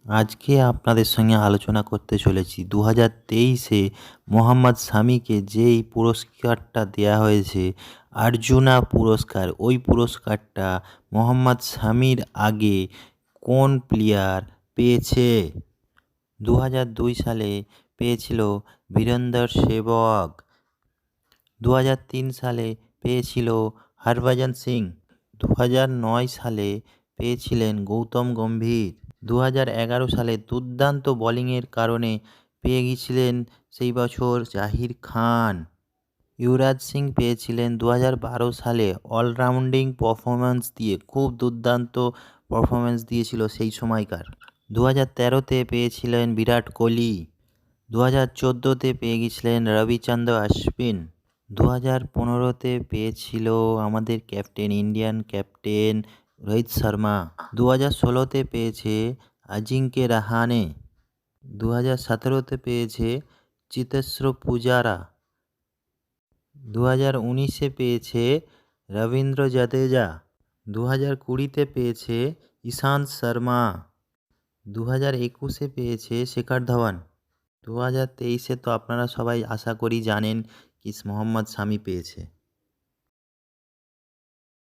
আজকে আপনাদের সঙ্গে আলোচনা করতে চলেছি 2023-এ মোহাম্মদ শামিকে যেই পুরস্কারটা দেয়া হয়েছে অর্জুনা পুরস্কার, ওই পুরস্কারটা মোহাম্মদ শামির আগে কোন প্লেয়ার পেয়েছে? 2002 সালে পেয়েছিল বীরেন্দর সেহবাগ। 2003 সালে পেয়েছিল হরভজন সিং। 2009 সালে পেয়েছিলেন গৌতম গম্ভীর। 2011 সালে দুর্দান্ত বোলিংয়ের কারণে পেয়ে গিয়েছিলেন সেই বছর জাহির খান। যুবরাজ সিং পেয়েছিলেন 2012 সালে অলরাউন্ডিং পারফরম্যান্স দিয়ে, খুব দুর্দান্ত পারফরম্যান্স দিয়েছিল সেই সময়কার। 2013-তে পেয়েছিলেন বিরাট কোহলি। 2014-তে পেয়ে গিয়েছিলেন রবিচন্দ্র অশ্বিন। 2015-তে পেয়েছিল আমাদের captain, Indian captain Rohit Sharma. 2016-তে পেয়েছে অজিঙ্ক্য রাহানে। 2017-তে পেয়েছে চেতেশ্বর পূজারা। 2019-এ পেয়েছে রবীন্দ্র জাদেজা। 2020-তে পেয়েছে ইশান্ত শর্মা। 2021-এ পেয়েছে শিখর ধাওয়ান। 2023-এ তো আপনারা সবাই আশা করি জানেন কি মোহাম্মদ শামি পেয়েছে।